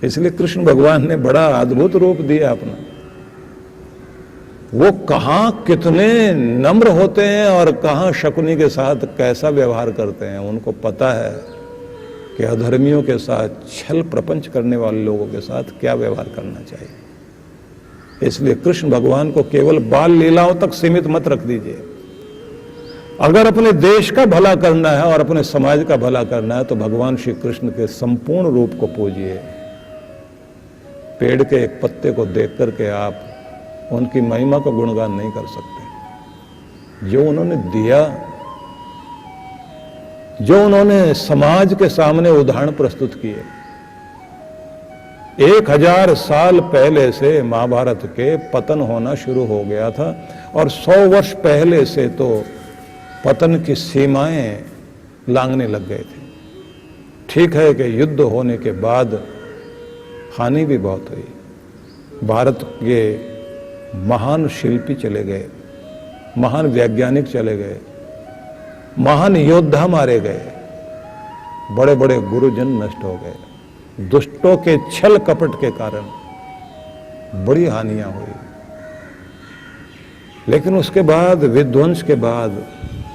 इसलिए कृष्ण भगवान ने बड़ा अद्भुत रूप दिया अपना। वो कहां कितने नम्र होते हैं और कहां शकुनी के साथ कैसा व्यवहार करते हैं। उनको पता है कि अधर्मियों के साथ, छल प्रपंच करने वाले लोगों के साथ क्या व्यवहार करना चाहिए। इसलिए कृष्ण भगवान को केवल बाल लीलाओं तक सीमित मत रख दीजिए। अगर अपने देश का भला करना है और अपने समाज का भला करना है तो भगवान श्री कृष्ण के संपूर्ण रूप को पूजिए। पेड़ के एक पत्ते को देख करके आप उनकी महिमा का गुणगान नहीं कर सकते। जो उन्होंने दिया, जो उन्होंने समाज के सामने उदाहरण प्रस्तुत किए। 1000 साल पहले से महाभारत के पतन होना शुरू हो गया था और 100 वर्ष पहले से तो पतन की सीमाएं लांघने लग गए थे। ठीक है कि युद्ध होने के बाद हानि भी बहुत हुई। भारत के महान शिल्पी चले गए, महान वैज्ञानिक चले गए, महान योद्धा मारे गए, बड़े बड़े गुरुजन नष्ट हो गए। दुष्टों के छल कपट के कारण बड़ी हानियां हुई। लेकिन उसके बाद, विध्वंस के बाद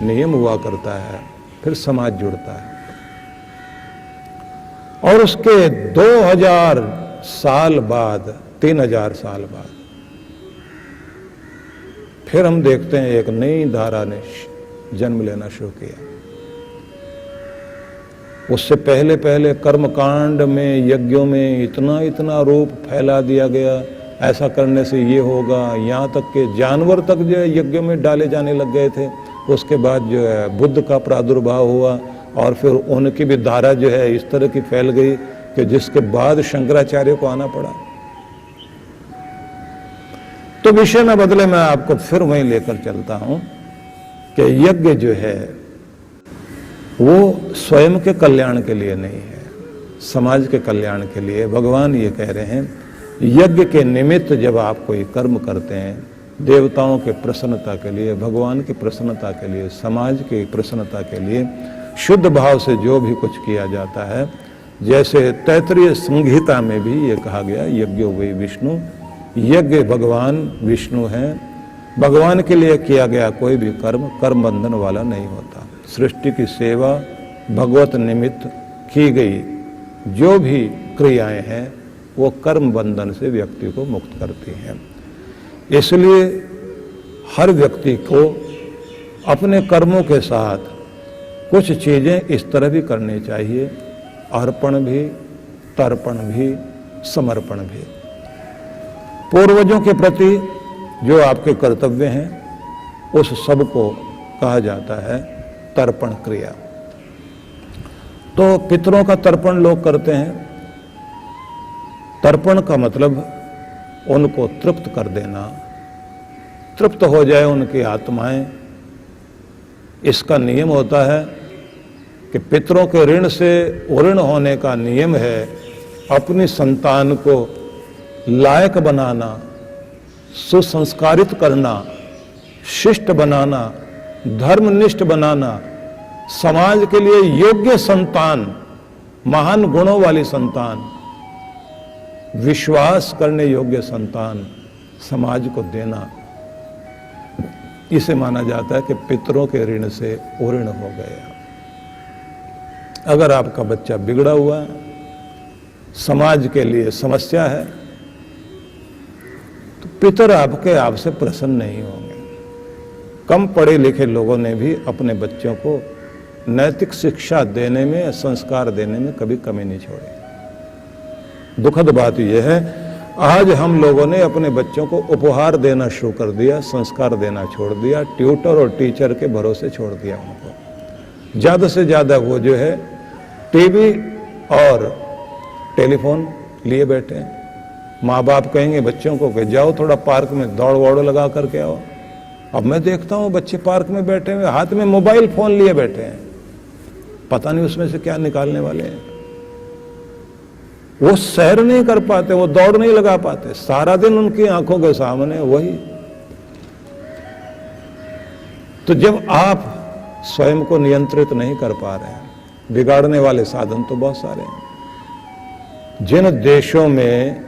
नियम हुआ करता है, फिर समाज जुड़ता है। और उसके 2000 साल बाद, 3000 साल बाद फिर हम देखते हैं एक नई धारा ने जन्म लेना शुरू किया। उससे पहले पहले कर्मकांड में, यज्ञों में इतना रूप फैला दिया गया। ऐसा करने से ये होगा, यहाँ तक के जानवर तक जो है यज्ञों में डाले जाने लग गए थे। उसके बाद जो है बुद्ध का प्रादुर्भाव हुआ और फिर उनकी भी धारा जो है इस तरह की फैल गई कि जिसके बाद शंकराचार्य को आना पड़ा। तो विषय न बदले, मैं आपको फिर वहीं लेकर चलता हूं कि यज्ञ जो है वो स्वयं के कल्याण के लिए नहीं है, समाज के कल्याण के लिए। भगवान ये कह रहे हैं, यज्ञ के निमित्त जब आप कोई कर्म करते हैं, देवताओं के प्रसन्नता के लिए, भगवान की प्रसन्नता के लिए, समाज की प्रसन्नता के लिए, शुद्ध भाव से जो भी कुछ किया जाता है, जैसे तैत्तिरीय संहिता में भी ये कहा गया, यज्ञो वै विष्णु, यज्ञ भगवान विष्णु हैं। भगवान के लिए किया गया कोई भी कर्म कर्म बंधन वाला नहीं होता। सृष्टि की सेवा, भगवत निमित्त की गई जो भी क्रियाएं हैं वो कर्म बंधन से व्यक्ति को मुक्त करती हैं। इसलिए हर व्यक्ति को अपने कर्मों के साथ कुछ चीजें इस तरह भी करनी चाहिए, अर्पण भी, तर्पण भी, समर्पण भी। पूर्वजों के प्रति जो आपके कर्तव्य हैं उस सब को कहा जाता है तर्पण क्रिया। तो पितरों का तर्पण लोग करते हैं। तर्पण का मतलब उनको तृप्त कर देना, तृप्त हो जाए उनकी आत्माएं। इसका नियम होता है कि पितरों के ऋण से ऋण होने का नियम है अपनी संतान को लायक बनाना, सुसंस्कारित करना, शिष्ट बनाना, धर्मनिष्ठ बनाना, समाज के लिए योग्य संतान, महान गुणों वाली संतान, विश्वास करने योग्य संतान समाज को देना। इसे माना जाता है कि पितरों के ऋण से ऋण हो गया। अगर आपका बच्चा बिगड़ा हुआ है, समाज के लिए समस्या है, तो पितर आपसे प्रसन्न नहीं होंगे। कम पढ़े लिखे लोगों ने भी अपने बच्चों को नैतिक शिक्षा देने में, संस्कार देने में कभी कमी नहीं छोड़ी। दुखद बात यह है, आज हम लोगों ने अपने बच्चों को उपहार देना शुरू कर दिया, संस्कार देना छोड़ दिया, ट्यूटर और टीचर के भरोसे छोड़ दिया उनको। ज्यादा से ज्यादा वो जो है टीवी और टेलीफोन लिए बैठे हैं। माँ बाप कहेंगे बच्चों को कि जाओ थोड़ा पार्क में दौड़ वौड़ लगा करके आओ। अब मैं देखता हूँ बच्चे पार्क में बैठे हुए हाथ में मोबाइल फोन लिए बैठे हैं, पता नहीं उसमें से क्या निकालने वाले हैं। वो सैर नहीं कर पाते, वो दौड़ नहीं लगा पाते, सारा दिन उनकी आंखों के सामने वही। तो जब आप स्वयं को नियंत्रित नहीं कर पा रहे हैं, बिगाड़ने वाले साधन तो बहुत सारे हैं। जिन देशों में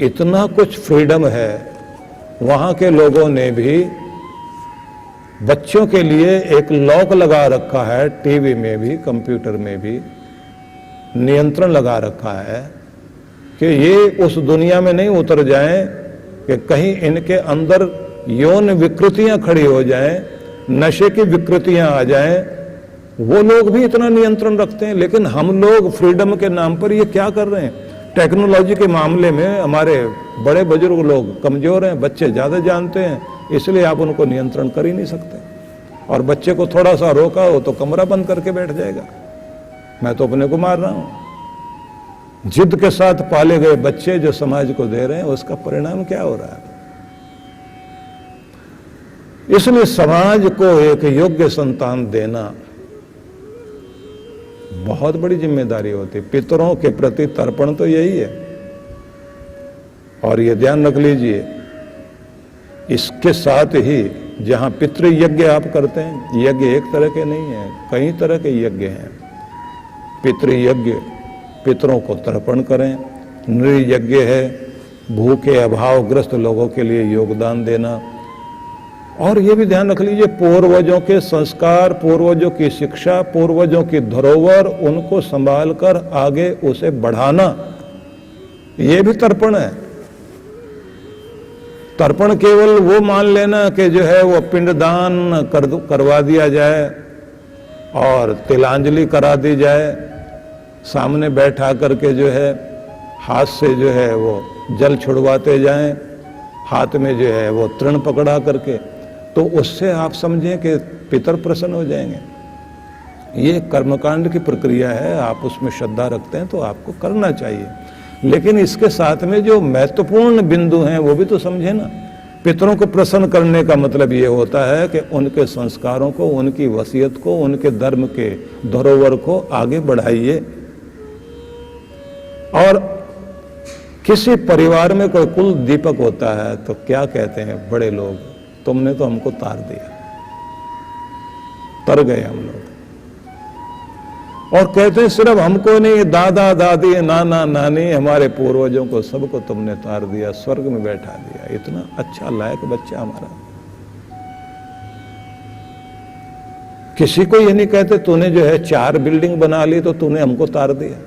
इतना कुछ फ्रीडम है, वहां के लोगों ने भी बच्चों के लिए एक लॉक लगा रखा है, टीवी में भी, कंप्यूटर में भी नियंत्रण लगा रखा है कि ये उस दुनिया में नहीं उतर जाएं कि कहीं इनके अंदर यौन विकृतियां खड़ी हो जाएं, नशे की विकृतियां आ जाएं। वो लोग भी इतना नियंत्रण रखते हैं, लेकिन हम लोग फ्रीडम के नाम पर ये क्या कर रहे हैं? टेक्नोलॉजी के मामले में हमारे बड़े बुजुर्ग लोग कमजोर हैं, बच्चे ज्यादा जानते हैं, इसलिए आप उनको नियंत्रण कर ही नहीं सकते। और बच्चे को थोड़ा सा रोका हो तो कमरा बंद करके बैठ जाएगा, मैं तो अपने को मार रहा हूं। जिद के साथ पाले गए बच्चे जो समाज को दे रहे हैं, उसका परिणाम क्या हो रहा है? इसलिए समाज को एक योग्य संतान देना बहुत बड़ी जिम्मेदारी होती है। पितरों के प्रति तर्पण तो यही है। और ये ध्यान रख लीजिए, इसके साथ ही जहां पितृ यज्ञ आप करते हैं, यज्ञ एक तरह के नहीं है, कई तरह के यज्ञ हैं। पितृ यज्ञ, पितरों को तर्पण करें। नृयज्ञ है, भूखे अभावग्रस्त लोगों के लिए योगदान देना। और ये भी ध्यान रख लीजिए, पूर्वजों के संस्कार, पूर्वजों की शिक्षा, पूर्वजों की धरोहर, उनको संभाल कर आगे उसे बढ़ाना, ये भी तर्पण है। तर्पण केवल वो मान लेना कि जो है वो पिंडदान करवा दिया जाए और तिलांजलि करा दी जाए, सामने बैठा करके जो है हाथ से जो है वो जल छुड़वाते जाएं, हाथ में जो है वो तृण पकड़ा करके, तो उससे आप समझें कि पितर प्रसन्न हो जाएंगे। ये कर्मकांड की प्रक्रिया है, आप उसमें श्रद्धा रखते हैं तो आपको करना चाहिए। लेकिन इसके साथ में जो महत्वपूर्ण बिंदु हैं वो भी तो समझे ना। पितरों को प्रसन्न करने का मतलब ये होता है कि उनके संस्कारों को, उनकी वसीयत को, उनके धर्म के धरोहर को आगे बढ़ाइए। और किसी परिवार में कोई कुल दीपक होता है तो क्या कहते हैं बड़े लोग, तुमने तो हमको तार दिया, तर गए हम लोग। और कहते हैं सिर्फ हमको नहीं, दादा दादी, नाना नानी, हमारे पूर्वजों को सबको तुमने तार दिया, स्वर्ग में बैठा दिया। इतना अच्छा लायक बच्चा हमारा। किसी को ये नहीं कहते तूने जो है 4 बिल्डिंग बना ली तो तूने हमको तार दिया।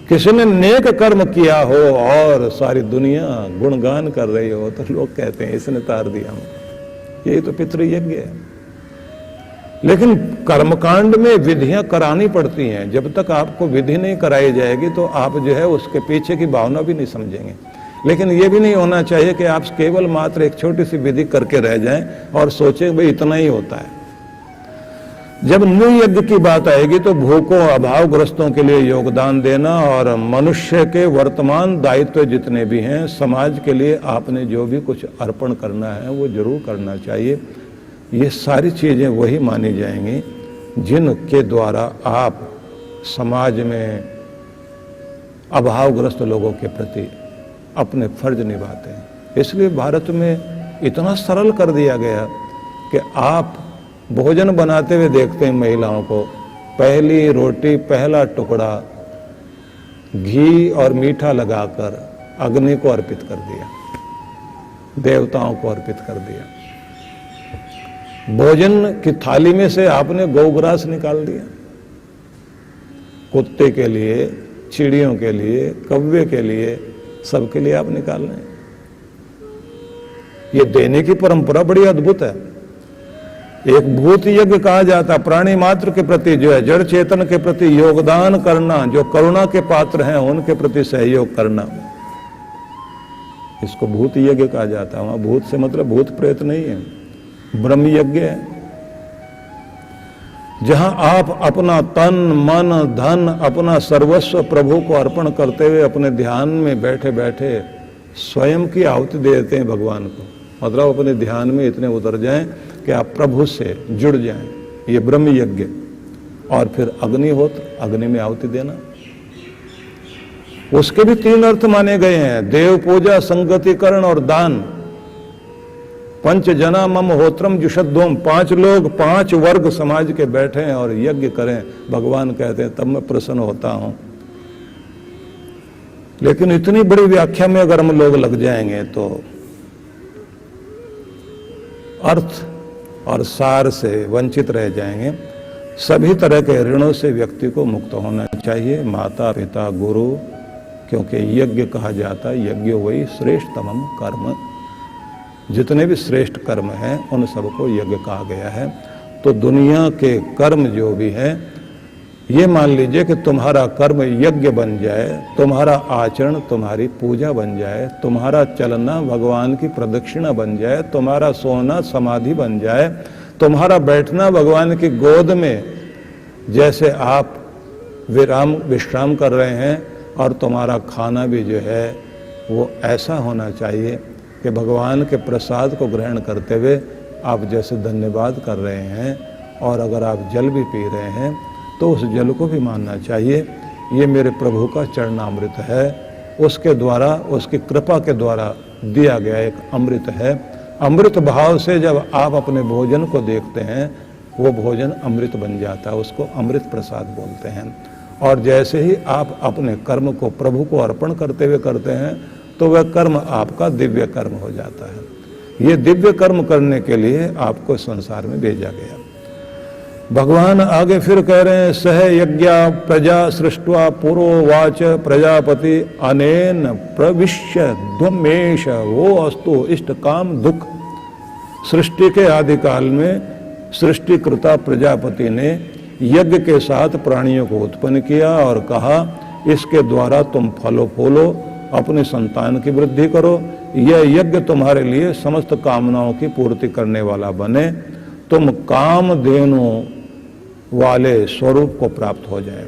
किसी ने नेक कर्म किया हो और सारी दुनिया गुणगान कर रही हो तो लोग कहते हैं इसने तार दिया हमको। यही तो पितृयज्ञ है। लेकिन कर्मकांड में विधियां करानी पड़ती हैं। जब तक आपको विधि नहीं कराई जाएगी तो आप जो है उसके पीछे की भावना भी नहीं समझेंगे। लेकिन ये भी नहीं होना चाहिए कि आप केवल मात्र एक छोटी सी विधि करके रह जाएं और सोचें भाई इतना ही होता है। जब नृयज्ञ की बात आएगी तो भूखों अभावग्रस्तों के लिए योगदान देना और मनुष्य के वर्तमान दायित्व जितने भी हैं, समाज के लिए आपने जो भी कुछ अर्पण करना है वो जरूर करना चाहिए। ये सारी चीजें वही मानी जाएंगी जिनके द्वारा आप समाज में अभावग्रस्त लोगों के प्रति अपने फर्ज निभाते हैं। इसलिए भारत में इतना सरल कर दिया गया कि आप भोजन बनाते हुए देखते हैं महिलाओं को, पहली रोटी, पहला टुकड़ा घी और मीठा लगाकर अग्नि को अर्पित कर दिया, देवताओं को अर्पित कर दिया। भोजन की थाली में से आपने गौग्रास निकाल दिया, कुत्ते के लिए, चिड़ियों के लिए, कौवे के लिए, सबके लिए आप निकाल रहे हैं। ये देने की परंपरा बड़ी अद्भुत है। एक भूत यज्ञ कहा जाता, प्राणी मात्र के प्रति जो है, जड़ चेतन के प्रति योगदान करना, जो करुणा के पात्र हैं उनके प्रति सहयोग करना, इसको भूत यज्ञ कहा जाता है। वहां भूत से मतलब भूत प्रेत नहीं है, ब्रह्म यज्ञ है, जहां आप अपना तन मन धन, अपना सर्वस्व प्रभु को अर्पण करते हुए अपने ध्यान में बैठे बैठे स्वयं की आहुति देते हैं भगवान को। मतलब अपने ध्यान में इतने उतर जाएं कि आप प्रभु से जुड़ जाएं, ये ब्रह्म यज्ञ। और फिर अग्निहोत्र, अग्नि में आहुति देना, उसके भी 3 अर्थ माने गए हैं, देव पूजा, संगतिकरण और दान। पंच जना मम होत्रम जुषद्धोम, 5 लोग 5 वर्ग समाज के बैठे हैं और यज्ञ करें, भगवान कहते हैं तब मैं प्रसन्न होता हूं। लेकिन इतनी बड़ी व्याख्या में अगर हम लोग लग जाएंगे तो अर्थ और सार से वंचित रह जाएंगे। सभी तरह के ऋणों से व्यक्ति को मुक्त होना चाहिए, माता पिता गुरु, क्योंकि यज्ञ कहा जाता है, यज्ञ वही श्रेष्ठतम कर्म, जितने भी श्रेष्ठ कर्म हैं उन सबको यज्ञ कहा गया है। तो दुनिया के कर्म जो भी हैं, ये मान लीजिए कि तुम्हारा कर्म यज्ञ बन जाए, तुम्हारा आचरण तुम्हारी पूजा बन जाए, तुम्हारा चलना भगवान की प्रदक्षिणा बन जाए, तुम्हारा सोना समाधि बन जाए, तुम्हारा बैठना भगवान की गोद में जैसे आप विश्राम कर रहे हैं, और तुम्हारा खाना भी जो है वो ऐसा होना चाहिए कि भगवान के प्रसाद को ग्रहण करते हुए आप जैसे धन्यवाद कर रहे हैं, और अगर आप जल भी पी रहे हैं तो उस जल को भी मानना चाहिए ये मेरे प्रभु का चरणामृत है, उसके द्वारा, उसकी कृपा के द्वारा दिया गया एक अमृत है। अमृत भाव से जब आप अपने भोजन को देखते हैं, वो भोजन अमृत बन जाता है, उसको अमृत प्रसाद बोलते हैं। और जैसे ही आप अपने कर्म को प्रभु को अर्पण करते हुए करते हैं तो वह कर्म आपका दिव्य कर्म हो जाता है। ये दिव्य कर्म करने के लिए आपको संसार में भेजा गया। भगवान आगे फिर कह रहे हैं, सह यज्ञ प्रजा सृष्ट्वा पुरोवाच प्रजापति अनेन प्रविश्य ध्वमेश वो अस्तु इष्ट काम दुख। सृष्टि के आदिकाल में सृष्टिकृता प्रजापति ने यज्ञ के साथ प्राणियों को उत्पन्न किया और कहा, इसके द्वारा तुम फलो फूलो, अपने संतान की वृद्धि करो, यह यज्ञ तुम्हारे लिए समस्त कामनाओं की पूर्ति करने वाला बने, तुम काम धेनु वाले स्वरूप को प्राप्त हो जाए।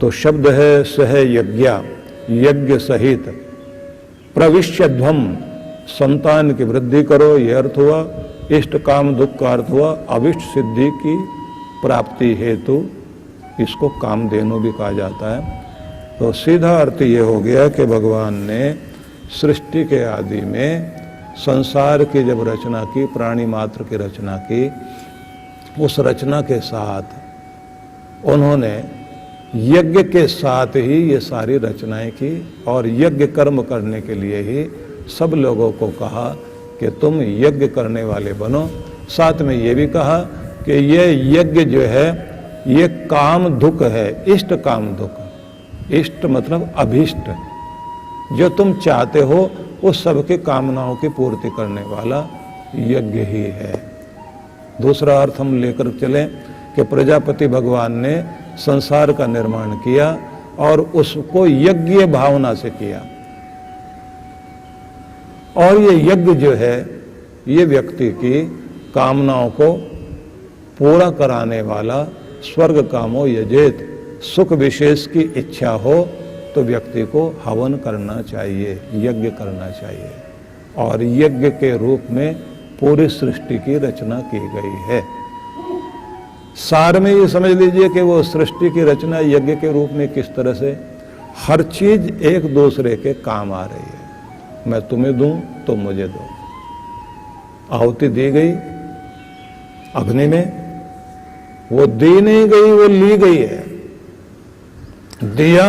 तो शब्द है सह यज्ञ, यज्ञ सहित, प्रविश्य ध्वम, संतान की वृद्धि करो, यह अर्थ हुआ। इष्ट काम दुख का अर्थ हुआ अभिष्ट सिद्धि की प्राप्ति हेतु, इसको कामधेनु भी कहा जाता है। तो सीधा अर्थ ये हो गया कि भगवान ने सृष्टि के आदि में संसार की जब रचना की, प्राणी मात्र की रचना की, उस रचना के साथ उन्होंने यज्ञ के साथ ही ये सारी रचनाएं की, और यज्ञ कर्म करने के लिए ही सब लोगों को कहा कि तुम यज्ञ करने वाले बनो। साथ में ये भी कहा कि ये यज्ञ जो है ये काम दुख है, इष्ट काम दुख। इष्ट मतलब अभीष्ट, जो तुम चाहते हो उस सबके कामनाओं की पूर्ति करने वाला यज्ञ ही है। दूसरा अर्थ हम लेकर चलें कि प्रजापति भगवान ने संसार का निर्माण किया और उसको यज्ञ भावना से किया, और ये यज्ञ जो है ये व्यक्ति की कामनाओं को पूरा कराने वाला, स्वर्ग कामो यजेत, सुख विशेष की इच्छा हो तो व्यक्ति को हवन करना चाहिए, यज्ञ करना चाहिए। और यज्ञ के रूप में पूरी सृष्टि की रचना की गई है। सार में ये समझ लीजिए कि वो सृष्टि की रचना यज्ञ के रूप में किस तरह से हर चीज एक दूसरे के काम आ रही है। मैं तुम्हें दूं तुम मुझे दो। आहुति दी गई अग्नि में, वो दी नहीं गई, वो ली गई है। दिया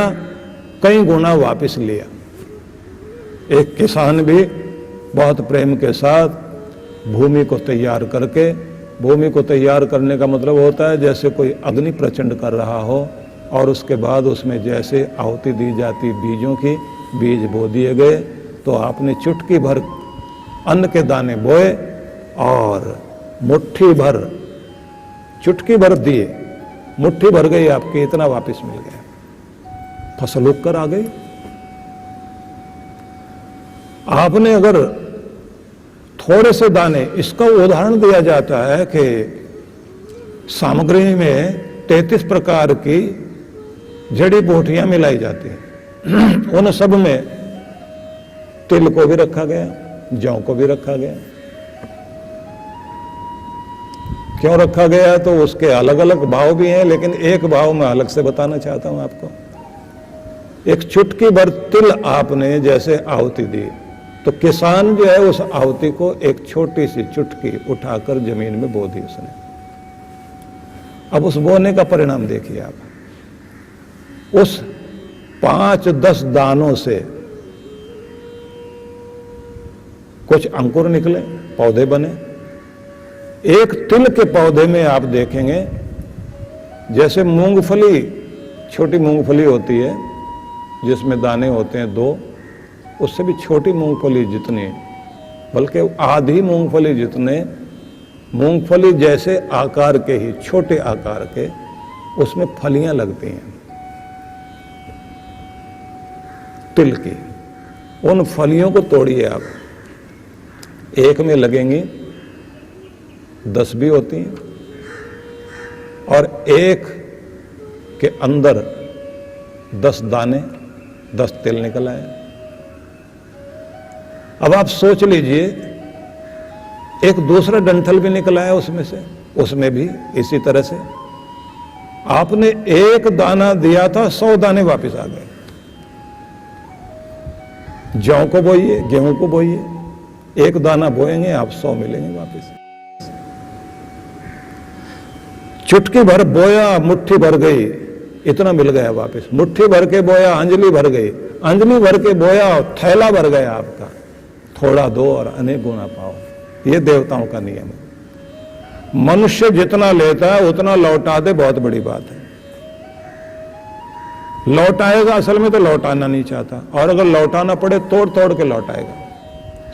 कई गुना वापस लिया। एक किसान भी बहुत प्रेम के साथ भूमि को तैयार करके, भूमि को तैयार करने का मतलब होता है जैसे कोई अग्नि प्रचंड कर रहा हो, और उसके बाद उसमें जैसे आहुति दी जाती बीजों की, बीज बो दिए गए, तो आपने चुटकी भर अन्न के दाने बोए और मुट्ठी भर, चुटकी भर दिए, मुट्ठी भर गई आपकी, इतना वापस मिल गया, फसल उग कर आ गई। आपने अगर थोड़े से दाने, इसका उदाहरण दिया जाता है कि सामग्री में 33 प्रकार की जड़ी बूटियां मिलाई जाती हैं। उन सब में तिल को भी रखा गया, जौ को भी रखा गया। क्यों रखा गया? तो उसके अलग अलग भाव भी हैं, लेकिन एक भाव मैं अलग से बताना चाहता हूं आपको। एक चुटकी भर तिल आपने जैसे आहुति दी, तो किसान जो है उस आहुति को एक छोटी सी चुटकी उठाकर जमीन में बो दी उसने। अब उस बोने का परिणाम देखिए आप। उस 5-10 दानों से कुछ अंकुर निकले, पौधे बने। एक तिल के पौधे में आप देखेंगे, जैसे मूंगफली, छोटी मूंगफली होती है जिसमें दाने होते हैं 2, उससे भी छोटी मूंगफली जितनी, बल्कि आधी मूंगफली जितने, मूंगफली जैसे आकार के ही छोटे आकार के उसमें फलियां लगती हैं तिल की। उन फलियों को तोड़िए आप, एक में लगेंगी 10 भी होती हैं, और एक के अंदर 10 दाने, 10 तिल निकल आए। अब आप सोच लीजिए, एक दूसरा डंठल भी निकल आया उसमें से, उसमें भी इसी तरह से आपने एक दाना दिया था, 100 दाने वापस आ गए। जौ को बोइए, गेहूं को बोइए, एक दाना बोएंगे आप 100 मिलेंगे वापस। चुटकी भर बोया, मुट्ठी भर गई, इतना मिल गया वापस। मुट्ठी भर के बोया, अंजलि भर गई, अंजलि भर के बोया, थैला भर गया आपका। थोड़ा दो और अनेक गुना पाओ, ये देवताओं का नियम है। मनुष्य जितना लेता है उतना लौटा दे, बहुत बड़ी बात है। लौटाएगा, असल में तो लौटाना नहीं चाहता, और अगर लौटाना पड़े तोड़ तोड़ के लौटाएगा।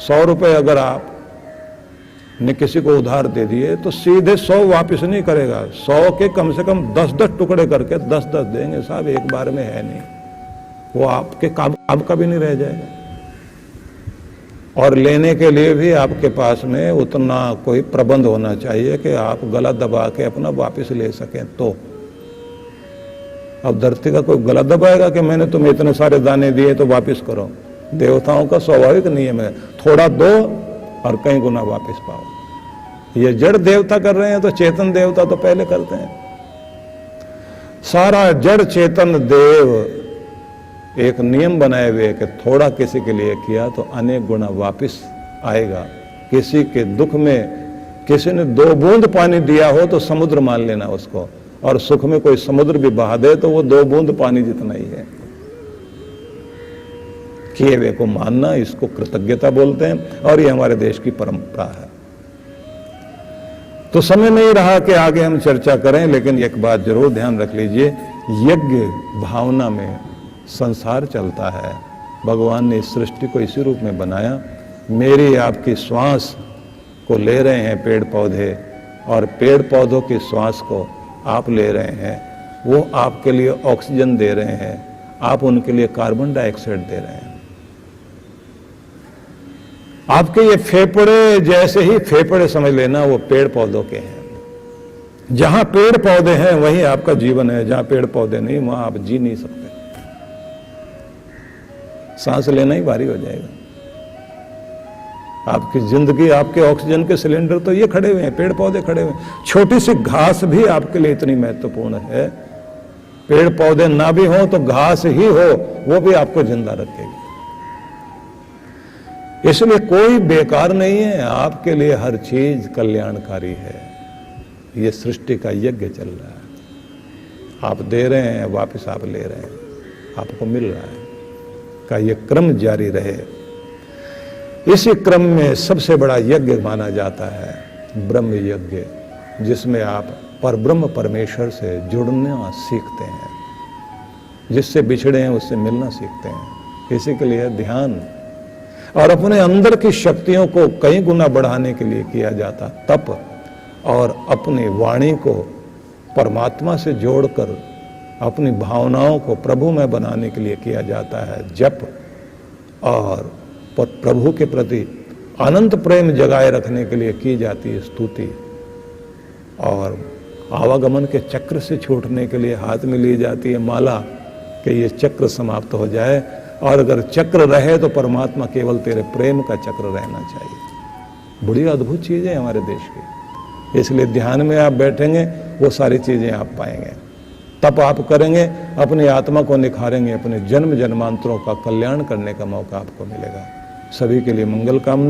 100 रुपए अगर आप ने किसी को उधार दे दिए तो सीधे 100 वापस नहीं करेगा, 100 के कम से कम 10-10 टुकड़े करके 10-10 देंगे साहब, एक बार में है नहीं, वो आपके काम का भी नहीं रह जाएगा। और लेने के लिए भी आपके पास में उतना कोई प्रबंध होना चाहिए कि आप गला दबा के अपना वापस ले सकें। तो अब धरती का कोई गला दबाएगा कि मैंने तुम्हें इतने सारे दाने दिए तो वापस करो? देवताओं का स्वाभाविक नियम है, थोड़ा दो और कई गुना वापस पाओ। ये जड़ देवता कर रहे हैं तो चेतन देवता तो पहले करते हैं। सारा जड़ चेतन देव एक नियम बनाए हुए कि थोड़ा किसी के लिए किया तो अनेक गुना वापस आएगा। किसी के दुख में किसी ने 2 बूंद पानी दिया हो तो समुद्र मान लेना उसको, और सुख में कोई समुद्र भी बहा दे तो वो 2 बूंद पानी जितना ही है। किए हुए को मानना, इसको कृतज्ञता बोलते हैं, और ये हमारे देश की परंपरा है। तो समय नहीं रहा कि आगे हम चर्चा करें, लेकिन एक बात जरूर ध्यान रख लीजिए, यज्ञ भावना में संसार चलता है। भगवान ने इस सृष्टि को इसी रूप में बनाया। मेरी आपकी श्वास को ले रहे हैं पेड़ पौधे, और पेड़ पौधों की श्वास को आप ले रहे हैं, वो आपके लिए ऑक्सीजन दे रहे हैं, आप उनके लिए कार्बन डाइऑक्साइड दे रहे हैं। आपके ये फेफड़े जैसे ही फेफड़े समझ लेना वो पेड़ पौधों के हैं। जहां पेड़ पौधे हैं वहीं आपका जीवन है, जहां पेड़ पौधे नहीं वहां आप जी नहीं सकते। सांस लेना ही भारी हो जाएगा। आपकी जिंदगी, आपके ऑक्सीजन के सिलेंडर तो ये खड़े हुए हैं, पेड़ पौधे खड़े हुए हैं। छोटी सी घास भी आपके लिए इतनी महत्वपूर्ण है। पेड़ पौधे ना भी हो तो घास ही हो, वो भी आपको जिंदा रखेगी। इसलिए कोई बेकार नहीं है, आपके लिए हर चीज कल्याणकारी है। ये सृष्टि का यज्ञ चल रहा है। आप दे रहे हैं, वापस आप ले रहे हैं, आपको मिल रहा है, का ये क्रम जारी रहे। इसी क्रम में सबसे बड़ा यज्ञ माना जाता है ब्रह्म यज्ञ, जिसमें आप परब्रह्म परमेश्वर से जुड़ना सीखते हैं, जिससे बिछड़े हैं उससे मिलना सीखते हैं। इसी के लिए ध्यान और अपने अंदर की शक्तियों को कई गुना बढ़ाने के लिए किया जाता तप, और अपनी वाणी को परमात्मा से जोड़कर अपनी भावनाओं को प्रभु में बनाने के लिए किया जाता है जप, और प्रभु के प्रति अनंत प्रेम जगाए रखने के लिए की जाती है स्तुति, और आवागमन के चक्र से छूटने के लिए हाथ में ली जाती है माला कि ये चक्र समाप्त हो जाए, और अगर चक्र रहे तो परमात्मा केवल तेरे प्रेम का चक्र रहना चाहिए। बड़ी अद्भुत चीज़ है हमारे देश की। इसलिए ध्यान में आप बैठेंगे वो सारी चीज़ें आप पाएंगे। तप आप करेंगे, अपनी आत्मा को निखारेंगे, अपने जन्म जन्मांतरों का कल्याण करने का मौका आपको मिलेगा। सभी के लिए मंगल कामना।